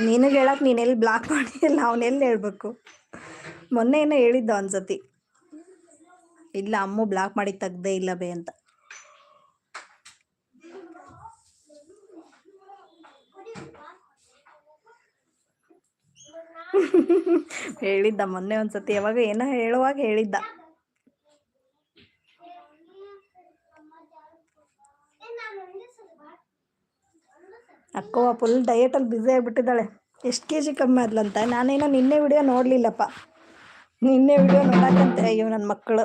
ನಿನಗೆ ಹೇಳಕ್ ನೀನೆಲ್ಲಿ ಬ್ಲಾಕ್ ಮಾಡಿಲ್ಲ, ಅವನೆಲ್ಲಿ ಹೇಳ್ಬೇಕು. ಮೊನ್ನೆ ಏನೋ ಹೇಳಿದ್ದ ಒಂದ್ಸತಿ, ಇಲ್ಲ ಅಮ್ಮ ಬ್ಲಾಕ್ ಮಾಡಿ ತೆಗ್ದೇ ಇಲ್ಲ ಬೇ ಅಂತ. ಹೇಳಿದ್ದ ಮೊನ್ನೆ ಒಂದ್ಸತಿ, ಯಾವಾಗ ಏನೋ ಹೇಳುವಾಗ ಹೇಳಿದ್ದ. ಅಕ್ಕವ ಫುಲ್ ಡಯಟಲ್ಲಿ ಬ್ಯುಸಿ ಆಗಿಬಿಟ್ಟಿದ್ದಾಳೆ. ಎಷ್ಟು ಕೆಜಿ ಕಮ್ಮಿ ಆದ್ಲಂತ. ನಾನೇನೋ ನಿನ್ನೆ ವಿಡಿಯೋ ನೋಡಲಿಲ್ಲಪ್ಪ. ನಿನ್ನೆ ವಿಡಿಯೋ ನೋಡೋಕ್ಕಂತೆ ಅಯ್ಯೋ ನನ್ನ ಮಕ್ಕಳು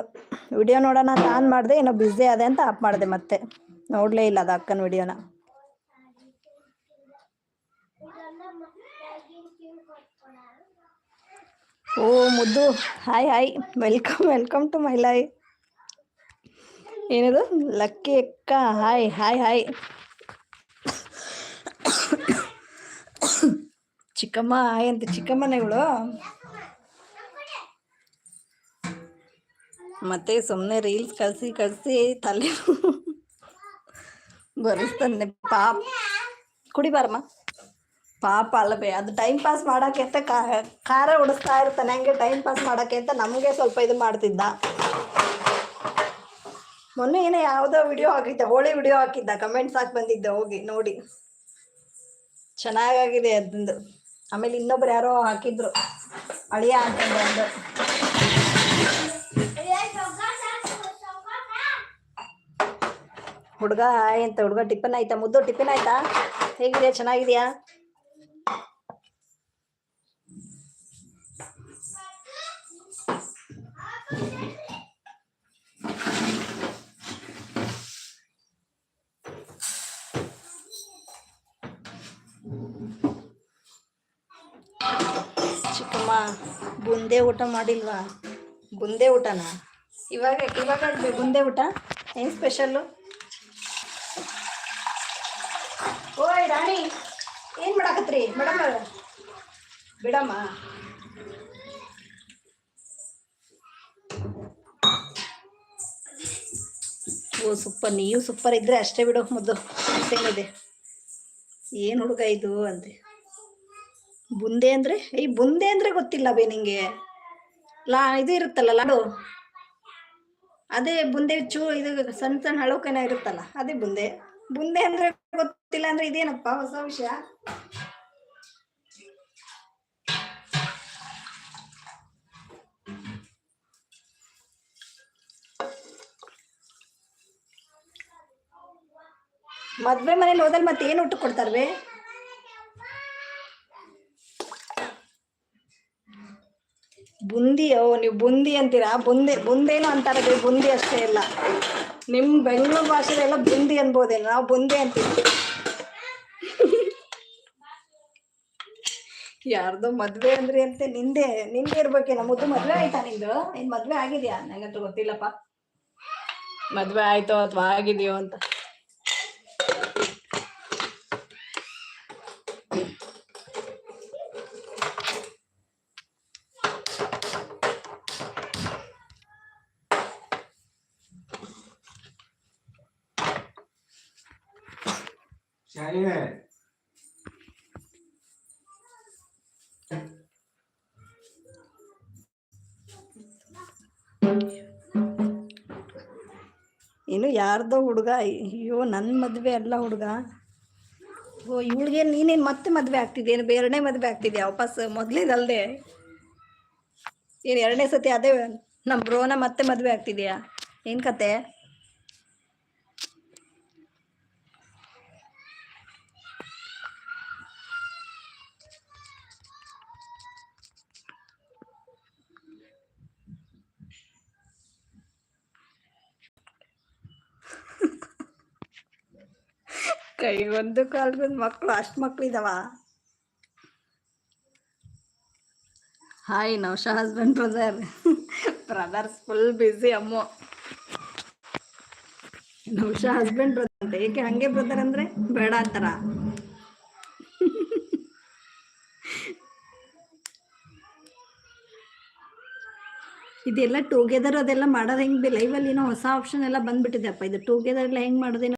ವಿಡಿಯೋ ನೋಡೋಣ ಅಂತ ಆನ್ ಮಾಡಿದೆ, ಏನೋ ಬ್ಯುಸಿ ಅದೆ ಅಂತ ಆಫ್ ಮಾಡಿದೆ. ಮತ್ತೆ ನೋಡಲೇ ಇಲ್ಲ ಅದು ಅಕ್ಕನ ವಿಡಿಯೋನ. ಓ ಮುದ್ದು, hi hi, welcome to my live. ಏನದು ಲಕ್ಕಿ ಅಕ್ಕ, ಹಾಯ್ ಹಾಯ್ ಹಾಯ್. ಚಿಕ್ಕಮ್ಮ ಹಾಯ್ ಅಂತ, ಚಿಕ್ಕಮ್ಮನ ಇವಳು. ಮತ್ತೆ ಸುಮ್ಮನೆ ರೀಲ್ಸ್ ಕಳಿಸಿ ತಲೆ ಬರೆಸ್ತಾನೆ ಪಾಪ. ಕುಡಿಬಾರಮ್ಮ ಪಾಪ ಅಲ್ಲವೇ, ಅದು ಟೈಮ್ ಪಾಸ್ ಮಾಡೋಕ್ಕೆ ಅಂತ ಖಾರ ಉಡಿಸ್ತಾ ಇರ್ತಾನೆ. ಹಂಗೆ ಟೈಮ್ ಪಾಸ್ ಮಾಡೋಕ್ಕೆ ಅಂತ ನಮಗೆ ಸ್ವಲ್ಪ ಇದು ಮಾಡ್ತಿದ್ದ. ಮೊನ್ನೆ ಏನೋ ಯಾವುದೋ ವಿಡಿಯೋ ಹಾಕಿದ್ದೆ, ಹೋಳಿ ವಿಡಿಯೋ ಹಾಕಿದ್ದ, ಕಮೆಂಟ್ಸ್ ಹಾಕಿ ಬಂದಿದ್ದೆ, ಹೋಗಿ ನೋಡಿ. ಚೆನ್ನಾಗಾಗಿದೆ ಅದಂದು. ಆಮೇಲೆ ಇನ್ನೊಬ್ರು ಯಾರೋ ಹಾಕಿದ್ರು, ಅಳಿಯ ಅಂತಂದು ಒಂದು. ಹುಡುಗ ಹಾಯ್ ಅಂತ. ಹುಡುಗ ಟಿಫನ್ ಆಯ್ತಾ ಮುದ್ದು? ಟಿಫನ್ ಆಯ್ತಾ? ಹೇಗಿದೆಯಾ? ಚೆನ್ನಾಗಿದೆಯಾ? ಚಿಕ್ಕಮ್ಮ ಬುಂದೆ ಊಟ ಮಾಡಿಲ್ವಾ? ಬುಂದೆ ಊಟನಾ? ಇವಾಗ ಬುಂದೆ ಊಟ ಏನು ಸ್ಪೆಷಲ್ಲು? ಓಯ್ ರಾಣಿ, ಏನು ಮಾಡಾಕತ್ರಿ ಮೇಡಮ್? ಬಿಡಮ್ಮ. ಓ ಸೂಪರ್, ನೀವು ಸೂಪರ್ ಇದ್ರೆ ಅಷ್ಟೇ ಬಿಡೋ ಮುದ್ದು. ಮತ್ತೇನಿದೆ? ಏನು ಹುಡುಗ ಇದು ಅಂತೆ. ಬುಂದೆ ಅಂದರೆ ಬುಂದೆ ಅಂದರೆ ಗೊತ್ತಿಲ್ಲ ಬೇ ನಿಂಗೆ? ಇದು ಇರುತ್ತಲ್ಲ ಲಾಡು, ಅದೇ ಬುಂದೆ. ಇದು ಸಣ್ಣ ಸಣ್ಣ ಹಳೋಕೆನ ಇರುತ್ತಲ್ಲ, ಅದೇ ಬುಂದೆ. ಬುಂದೆ ಅಂದರೆ ಗೊತ್ತಿಲ್ಲ ಅಂದರೆ ಇದೇನಪ್ಪ ಹೊಸ ವಿಷಯ? ಮದ್ವೆ ಮನೇಲಿ ಹೋದಲ್ಲಿ ಮತ್ತೆ ಏನು ಊಟ ಕೊಡ್ತಾರವೆ? ಬುಂದಿ. ಓ ನೀವು ಬುಂದಿ ಅಂತೀರಾ? ಬುಂದೇನು ಅಂತಾರೆ, ಬುಂದಿ ಅಷ್ಟೇ ಇಲ್ಲ. ನಿಮ್ಮ ಬೆಂಗಳೂರು ಭಾಷೆಲೆಲ್ಲ ಬುಂದಿ ಅನ್ಬೋದೇನು? ನಾವು ಬುಂದೆ ಅಂತೀವಿ. ಯಾರ್ದೋ ಮದ್ವೆ ಅಂದ್ರಿ ಅಂತೆ, ನಿಂದೆ ಇರ್ಬೇಕೇನೋ ಮುದ್ದು. ಮದ್ವೆ ಆಯ್ತಾ ನಿಂದು? ಏನ್ ಮದ್ವೆ ಆಗಿದ್ಯಾ? ನಂಗಂತೂ ಗೊತ್ತಿಲ್ಲಪ್ಪ, ಮದ್ವೆ ಆಯ್ತೋ ಅಥವಾ ಆಗಿದೆಯೋ ಅಂತ. ಇನ್ನು ಯಾರ್ದೋ ಹುಡುಗ. ಅಯ್ಯೋ ನನ್ನ ಮದುವೆ ಅಲ್ಲ ಹುಡುಗ. ಓ ಇವಳಿಗೆ ನೀನೇನು ಮತ್ತೆ ಮದುವೆ ಆಗ್ತಿದ್ದೇನು? ಬೇರೆನೇ ಮದುವೆ ಆಗ್ತಿದ್ಯಾ ವಾಪಸ್? ಮೊದಲೇದಲ್ದೆ ಏನು ಎರಡನೇ ಸತಿ ಅದೇ ನಮ್ಮ ಬ್ರೋನ ಮತ್ತೆ ಮದುವೆ ಆಗ್ತಿದ್ಯಾ? ಏನು ಕತೆ? ಕೈಗೊಂದು ಕಾಲ್ಗೊಂದು ಮಕ್ಕಳು, ಅಷ್ಟು ಮಕ್ಕಳಿದಾವ? Hi Nausha husband brothers full busy ಅಮ್ಮು. ನೌಶಾ ಹಸ್ಬೆಂಡ್ ಬ್ರದರ್ ಅಂತ ಏಕೆ ಹಂಗೆ? ಬ್ರದರ್ ಅಂದರೆ ಬೇಡ ಅಂತಾರ? ಇದೆಲ್ಲ ಟುಗೆದರ್ ಅದೆಲ್ಲ ಮಾಡೋದು ಹೆಂಗೆ? ಲೈವಲ್ಲಿ ಏನೋ ಹೊಸ ಆಪ್ಷನ್ ಎಲ್ಲ ಬಂದ್ಬಿಟ್ಟಿದೆ ಅಪ್ಪ. ಇದು ಟುಗೆದರ್ ಎಲ್ಲ ಹೆಂಗೆ ಮಾಡೋದೇನೋ